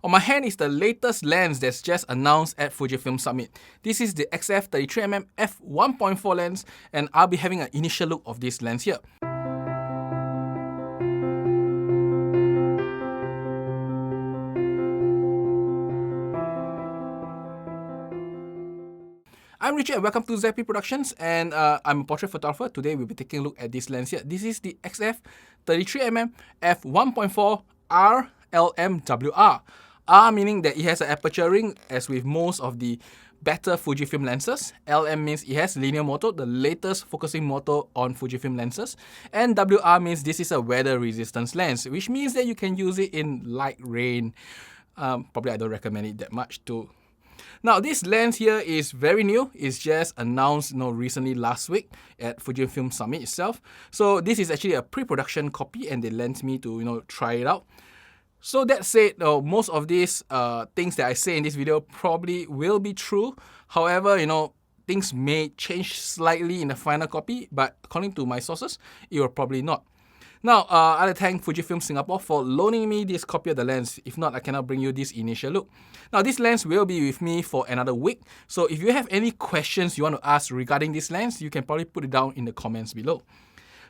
On my hand is the latest lens that's just announced at Fujifilm Summit. This is the XF33mm F1.4 lens, and I'll be having an initial look of this lens here. I'm Richard and welcome to ZP Productions, and I'm a portrait photographer. Today we'll be taking a look at this lens here. This is the XF33mm F1.4 RLMWR. R meaning that it has an aperture ring, as with most of the better Fujifilm lenses. LM means it has linear motor, the latest focusing motor on Fujifilm lenses. And WR means this is a weather resistance lens, which means that you can use it in light rain. Probably I don't recommend it that much too. Now, this lens here is very new. It's just announced recently last week at Fujifilm Summit itself. So this is actually a pre-production copy and they lent me to try it out. So that said, most of these things that I say in this video probably will be true. However, things may change slightly in the final copy, but according to my sources, it will probably not. Now, I'd like to thank Fujifilm Singapore for loaning me this copy of the lens. If not, I cannot bring you this initial look. Now, this lens will be with me for another week. So if you have any questions you want to ask regarding this lens, you can probably put it down in the comments below.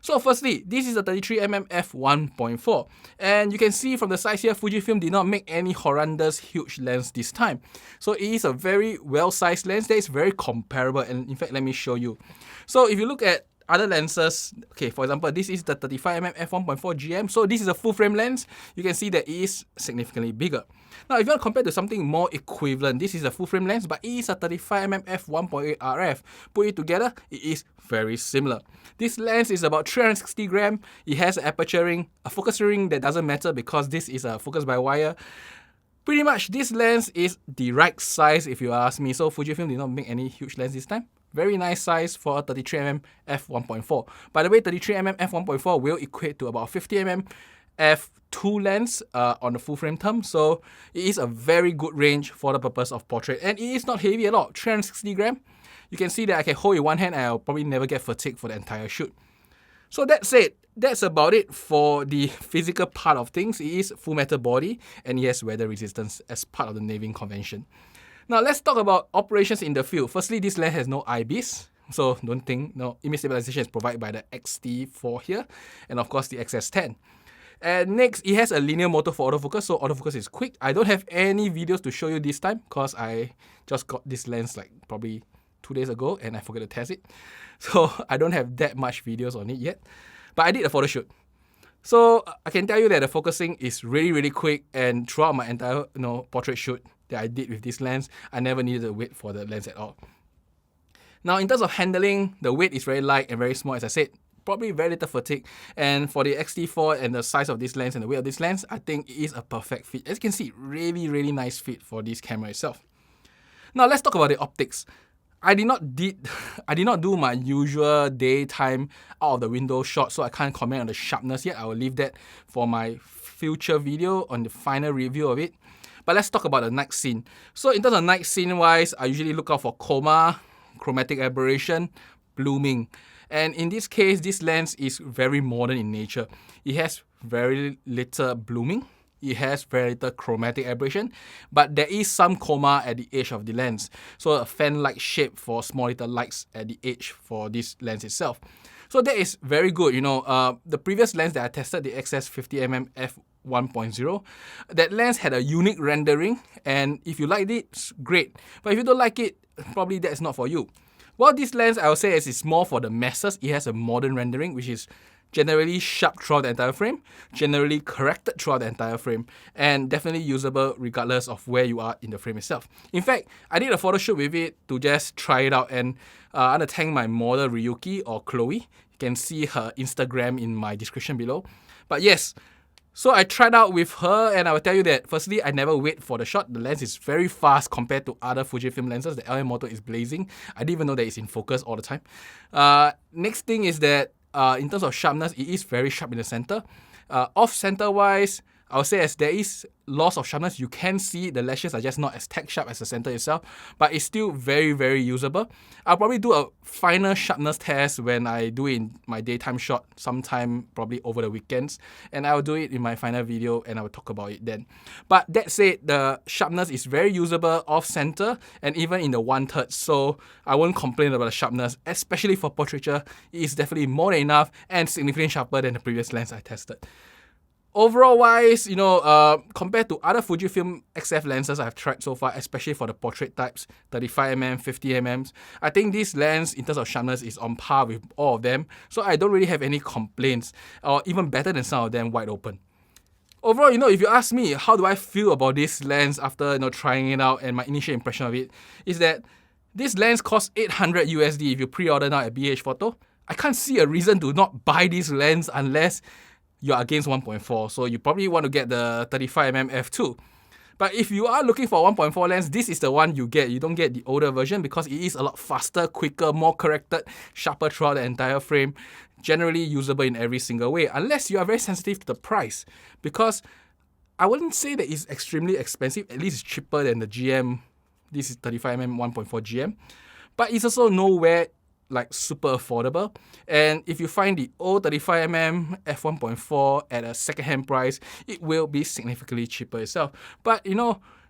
So firstly, this is the 33mm f1.4. And you can see from the size here, Fujifilm did not make any horrendous huge lens this time. So it is a very well-sized lens that is very comparable. And in fact, let me show you. So if you look at other lenses, okay, for example, this is the 35mm f1.4 GM. So this is a full frame lens. You can see that it is significantly bigger. Now, if you want to compare to something more equivalent, this is a full frame lens, but it is a 35mm f1.8 RF. Put it together, it is very similar. This lens is about 360 grams. It has an aperture ring, a focus ring that doesn't matter because this is a focus by wire. Pretty much, this lens is the right size if you ask me. So Fujifilm did not make any huge lens this time. Very nice size for a 33mm f1.4. By the way, 33mm f1.4 will equate to about 50mm f2 lens on the full frame term. So it is a very good range for the purpose of portrait. And it is not heavy at all, 360 grams. You can see that I can hold it in one hand and I'll probably never get fatigued for the entire shoot. So that said, that's about it for the physical part of things. It is full metal body and it has weather resistance as part of the naving convention. Now let's talk about operations in the field. Firstly, this lens has no IBIS, so don't think image stabilization is provided by the XT4 here, and of course the XS10. And next, it has a linear motor for autofocus, so autofocus is quick. I don't have any videos to show you this time because I just got this lens like probably 2 days ago and I forgot to test it. So I don't have that much videos on it yet, but I did a photo shoot. So I can tell you that the focusing is really quick, and throughout my entire portrait shoot that I did with this lens, I never needed to wait for the lens at all. Now, in terms of handling, the weight is very light and very small, as I said, probably very little fatigue. And for the XT4 and the size of this lens and the weight of this lens, I think it is a perfect fit. As you can see, really nice fit for this camera itself. Now, let's talk about the optics. I did not do my usual daytime out of the window shot, so I can't comment on the sharpness yet. I will leave that for my future video on the final review of it. But let's talk about the night scene. So in terms of night scene wise, I usually look out for chroma, chromatic aberration, blooming. And in this case, this lens is very modern in nature. It has very little blooming. It has very little chromatic aberration, but there is some chroma at the edge of the lens. So a fan-like shape for small little lights at the edge for this lens itself. So that is very good. The previous lens that I tested, the XF33mm F1.0, that lens had a unique rendering, and if you liked it, it's great. But if you don't like it, probably that's not for you. Well, this lens, I would say, is more for the masses. It has a modern rendering, which is generally sharp throughout the entire frame, generally corrected throughout the entire frame, and definitely usable regardless of where you are in the frame itself. In fact, I did a photo shoot with it to just try it out, and I want to thank my model Riiyuukii, or Chloe. You can see her Instagram in my description below. But yes, so I tried out with her, and I will tell you that firstly, I never wait for the shot. The lens is very fast compared to other Fujifilm lenses. The LM motor is blazing. I didn't even know that it's in focus all the time. Next thing is that in terms of sharpness, it is very sharp in the center. Off-center wise, I would say as there is loss of sharpness, you can see the lashes are just not as tack sharp as the center itself, but it's still very, very usable. I'll probably do a final sharpness test when I do it in my daytime shot sometime probably over the weekends, and I'll do it in my final video and I will talk about it then. But that said, the sharpness is very usable off center and even in the 1/3, so I won't complain about the sharpness, especially for portraiture. It is definitely more than enough and significantly sharper than the previous lens I tested. Overall wise, compared to other Fujifilm XF lenses I've tried so far, especially for the portrait types, 35mm, 50mm, I think this lens in terms of sharpness is on par with all of them, so I don't really have any complaints, or even better than some of them wide open. Overall, if you ask me, how do I feel about this lens after trying it out, and my initial impression of it is that this lens costs $800 USD if you pre-order now at BH Photo. I can't see a reason to not buy this lens unless you're against 1.4, so you probably want to get the 35mm f2. But if you are looking for a 1.4 lens, this is the one you get. You don't get the older version because it is a lot faster, quicker, more corrected, sharper throughout the entire frame, generally usable in every single way, unless you are very sensitive to the price. Because I wouldn't say that it's extremely expensive, at least it's cheaper than the GM. This is 35mm 1.4 GM, but it's also nowhere like super affordable. And if you find the old 35mm f1.4 at a second-hand price, it will be significantly cheaper itself. But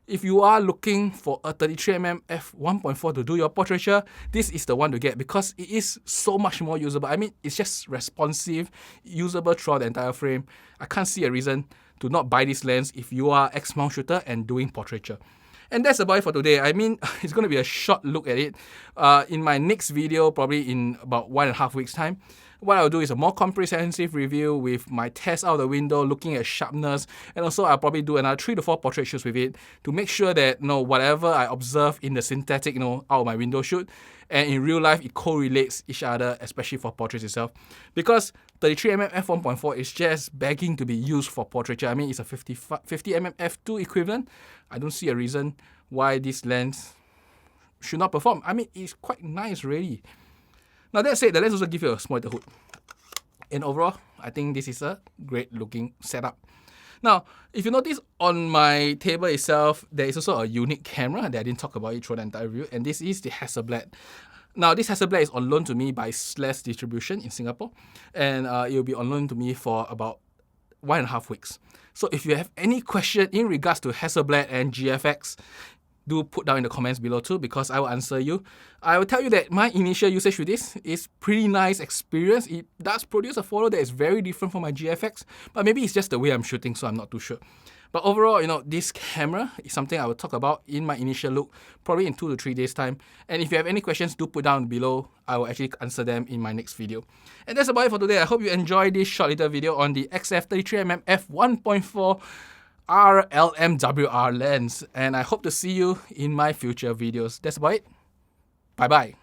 if you are looking for a 33mm f1.4 to do your portraiture, this is the one to get because it is so much more usable. I mean, it's just responsive, usable throughout the entire frame. I can't see a reason to not buy this lens if you are X-mount shooter and doing portraiture. And that's about it for today. I mean, it's going to be a short look at it. In my next video, probably in about 1.5 weeks' time, what I'll do is a more comprehensive review with my test out of the window, looking at sharpness, and also I'll probably do another 3 to 4 portrait shoots with it to make sure that whatever I observe in the synthetic, out of my window shoot, and in real life it correlates each other, especially for portraits itself. Because 33mm f1.4 is just begging to be used for portraiture. I mean, it's a 50mm f2 equivalent. I don't see a reason why this lens should not perform. I mean, it's quite nice, really. Now that said, the lens also gives you a smaller hood. And overall, I think this is a great looking setup. Now, if you notice on my table itself, there is also a unique camera that I didn't talk about it throughout the entire review, and this is the Hasselblad. Now, this Hasselblad is on loan to me by Slash Distribution in Singapore, and it will be on loan to me for about 1.5 weeks. So if you have any question in regards to Hasselblad and GFX, do put down in the comments below too, because I will answer you. I will tell you that my initial usage with this is pretty nice experience. It does produce a photo that is very different from my GFX, but maybe it's just the way I'm shooting, so I'm not too sure. But overall, this camera is something I will talk about in my initial look, probably in 2 to 3 days time. And if you have any questions, do put down below. I will actually answer them in my next video. And that's about it for today. I hope you enjoyed this short little video on the XF33mm f1.4 RLMWR lens, and I hope to see you in my future videos. That's about it. Bye bye.